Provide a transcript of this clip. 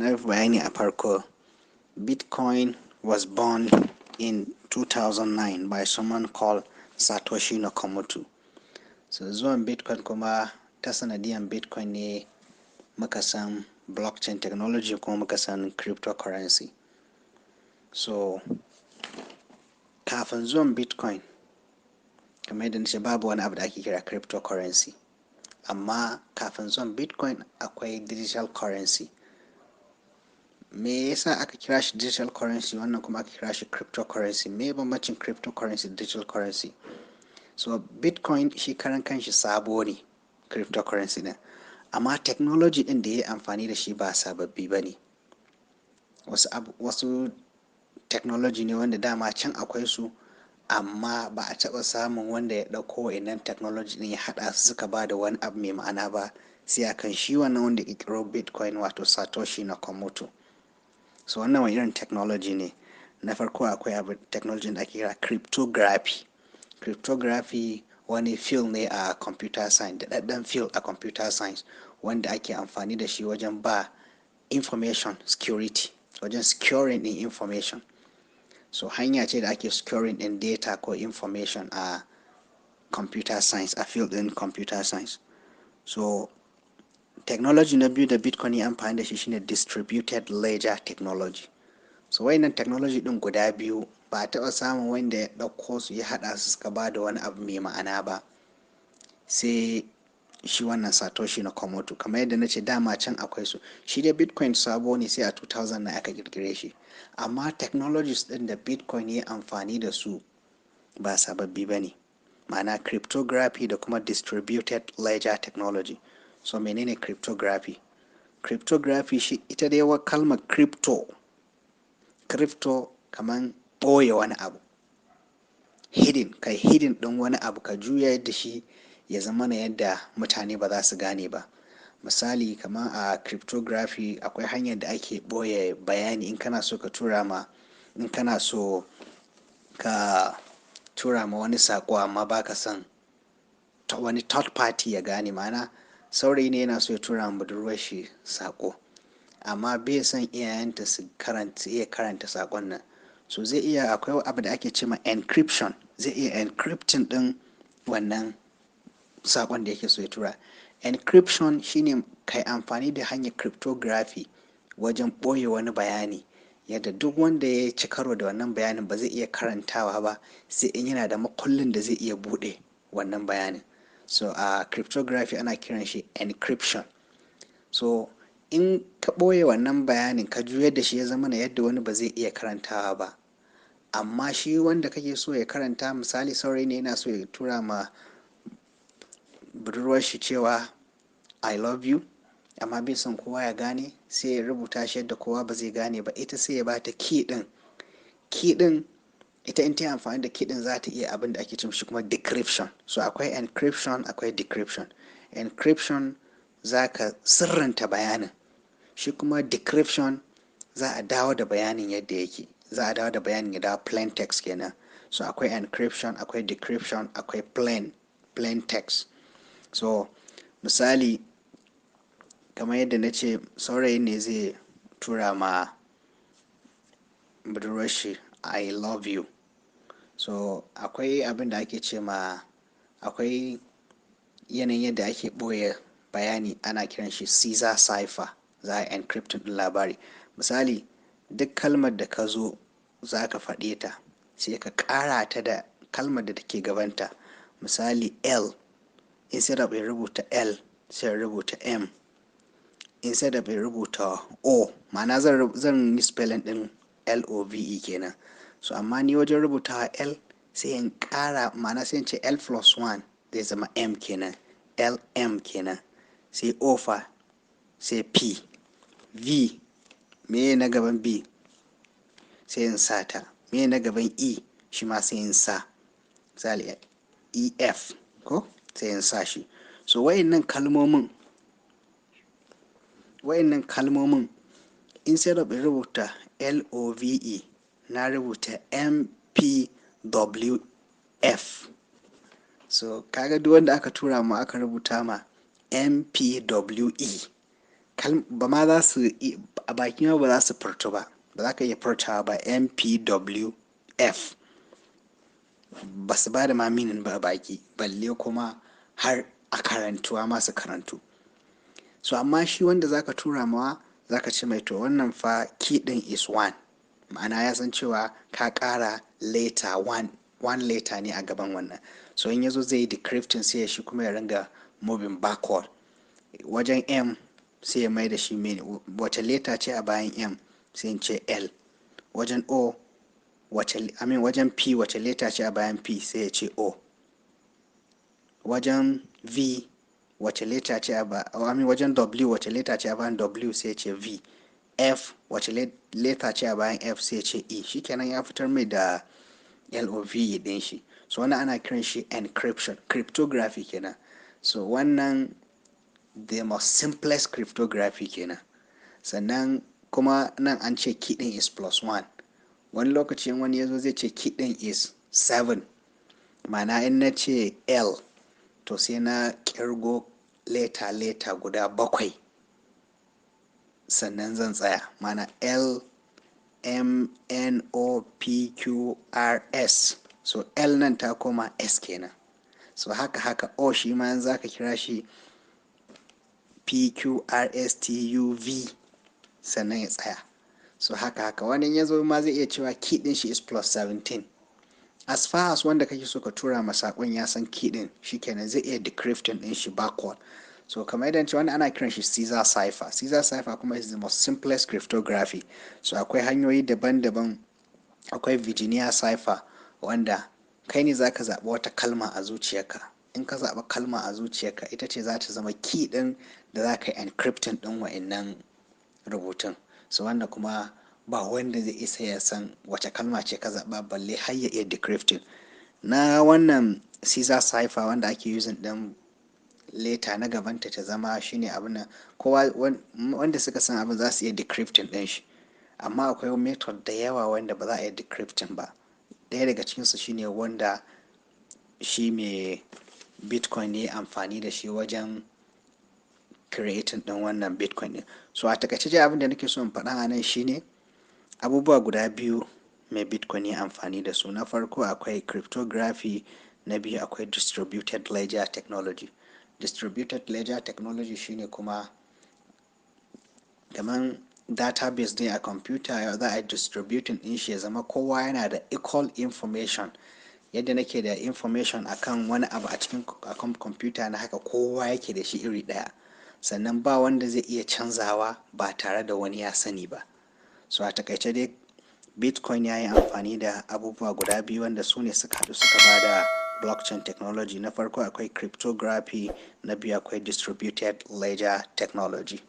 na bayani a farko, Bitcoin was born in 2009 by someone called Satoshi Nakamoto. So zuwan Bitcoin kuma ta sanadiyan Bitcoin ne muka san blockchain technology kuma muka san cryptocurrency. So kafin zuwan Bitcoin, kamar yadda nace babu wani abu da ake kira cryptocurrency. Amma kafin zuwan Bitcoin akwai digital currency. Me yasa aka kira shi digital currency wannan kuma aka kira shi cryptocurrency? Me bambancin cryptocurrency da digital currency? So Bitcoin shi karan kanshi sabo ne, cryptocurrency ne, amma technology ɗin da ya yi amfani da shi ba sababbi ba ne. Wasu technology ne wanda dama can akwai su, amma ba a taɓa samun wanda ya ɗauko wa'innan technology ɗin ya haɗa su suka ba da wani abu mai ma'ana ba sai akan shi wannan wanda ya ƙirƙiro Bitcoin, wato Satoshi Nakamoto. So wannan wani irin technology ne? Na farko akwai abu technology da ake kira cryptography. Cryptography wani field ne a computer science, daɗaɗɗen field a computer science, wanda ake amfani da shi wajen ba information security, wajen securing ɗin information. So hanya ce da ake securing ɗin data ko information a computer science, a field ɗin computer science. So technology na biyu da Bitcoin ya amfani da shi shine distributed ledger technology. So wayannan technology ɗin guda biyu ba a taɓa samun wanda ya ɗauko su ya haɗa su suka ba da wani abu mai ma'ana ba sai shi wannan Satoshi Nakamoto. Kamar yadda na ce dama can akwai su. Shi dai Bitcoin sabo ne, sai a 2000 na aka ƙirƙire shi. Amma technologies ɗin da Bitcoin ya amfani da su ba sababbi ba ne. Ma'ana cryptography da kuma distributed ledger technology. So menene cryptography? Cryptography shi ita dai kalmar crypto kaman ɓoye wani abu, hidden ɗin wani abu, ka juya yadda shi ya zama na yadda mutane ba za su gane ba. Misali kamar a cryptography akwai hanyar da ake ɓoye bayani in kana so ka tura ma wani saƙo amma baka son wani third party ya gane. Ma'ana saurayi ne yana so ya tura ma budurwar shi saƙo amma bai son iyayenta su iya karanta saƙon nan. So zai iya, akwai abu da ake cema encryption, zai iya encrypting ɗin wannan saƙon da yake so ya tura. Encryption shine kai amfani da hanyar cryptography wajen ɓoye wani bayani yadda duk wanda ya ci karo da wannan bayanin ba zai iya karantawa ba sai in yana da makullin da zai iya buɗe wannan bayanin. So a cryptography ana kiran shi encryption. So in ka ɓoye wannan bayanin ka juyar da shi ya zama na yadda wani ba zai iya karantawa ba, amma shi wanda kake so ya karanta, misali saurayi ne yana so ya tura ma budurwar shi cewa I love you, amma bai son kowa ya gane, sai ya rubuta shi yadda kowa ba zai gane ba. Ita sai ya bata key ɗin ita in ta yi amfani da key ɗin za ta iya abin da ake cin shi kuma decryption. So akwai encryption akwai decryption. Encryption za ka sirranta bayanin, shi kuma decryption za a dawo da bayanin yadda yake, za a dawo da bayanin ya dawo plain text kenan. So akwai encryption akwai decryption akwai plain text. So misali kamar yadda na ce saurayi ne zai tura ma budurwar shi I love you. So akwai abin da ake ce ma, akwai yanayin yadda ake ɓoye bayani, ana kiran shi Caesar cipher. Za a encrypt ɗin labari. Misali duk kalmar da ka zo za ka faɗe ta sai ka ƙara ta da kalmar da take gabanta. Misali L, instead of in rubuta L sai in rubuta M, instead of in rubuta O, ma'ana zan yi spelling ɗin LOVE kenan. So amma ni wajen rubutawa L sai in ƙara, ma'ana sai in ce L plus 1 zai zama M kenan, LM kenan, sai O fa sai P, V me na gaban B sai in sa ta, me na gaban E shi ma sai in sa, misali EF ko sai in sa shi. So wayannan kalmomin instead of in rubuta LOVE na rubuta MPWF. So kaga duk wanda aka tura ma aka rubuta ma MPWE ba ma za su a baki ma ba za su furtu ba za ka iya furtawa ba mpwf ba su ba da ma minin ba a baki balle kuma har a karantuwa masu karantu. So amma shi wanda zaka tura mawa zaka ce mai to wannan fa key din is 1, ma'ana ya san cewa ka ƙara letter 1 letter ne a gaban wannan. So in yazo zai yi decrypting sai shi kuma ya ringa moving backward wajen m sai ya mai da shi wace letter ce a bayan m sai in ce l, wajen o wajen p wace letter ce a bayan p sai ya ce o, wajen v wace letter ce a wajen w wace letter ce a bayan w sai ya ce v, f wace letter ce a bayan f sai ya ce e. Shikenan ya fitar mai da lov din shi. So wannan ana kiran shi encryption, cryptography kenan. So wannan the most simplest cryptography kenan. Sannan kuma nan an ce key din is +1, wani lokacin wani yazo zai ce key din is 7, ma'ana in na ce l to sai na kirgo leta guda 7 sannan zan tsaya, ma'ana l m n o p q r s. So l nan ta koma s kenan. So haka o shi ma za ka kira shi p q r s t u v sannan ya tsaya. So haka wani ya zo ma zai iya cewa key din shi is +17. As far as wanda kake so ka tura ma sakon ya san key din, shikenan zai iya decrypting din shi backward. So kamar yadda ce wanda ana kiran shi Caesar cipher. Caesar cipher kuma is the most simplest cryptography. So akwai hanyoyi daban-daban. Akwai Virginia cipher wanda kai ne zaka zaɓi wata kalma a zuciyarka. In ka zaɓi kalma a zuciyarka ita ce za ta zama key din da za ka yi encrypting din wa'annan rubutun. So wanda kuma ba wanda zai isa ya san wace kalma ce ka zaɓa balle har ya iya decrypting. Na wannan Caesar cipher wanda ake using din leta na gabanta ta zama shine abin nan kowa wanda suka san abin za su iya decrypting din shi, amma akwai method da yawa wanda ba za a iya decrypting ba. Ɗaya daga cikinsu shine wanda shi mai bitcoin ne amfani da shi wajen creating din wannan bitcoin din. So a takaice dai abin da nake so in faɗa a nan shine abubuwa guda biyu mai bitcoin ya amfani da su. Na farko akwai cryptography, na biyu akwai distributed ledger technology. Distributed ledger technology shine kuma kaman database ne a computer za a yi distributing din shi ya zama kowa yana da equal information. Yadda nake da information akan wani abu a cikin akan computer na haka kowa yake da shi iri ɗaya, sannan ba wanda zai iya canzawa ba tare da wani ya sani ba. So a takaice dai bitcoin ya yi amfani da abubuwa guda biyu wanda su ne suka haɗu suka ba da blockchain technology. Na farko akwai cryptography, na biyu akwai distributed ledger technology.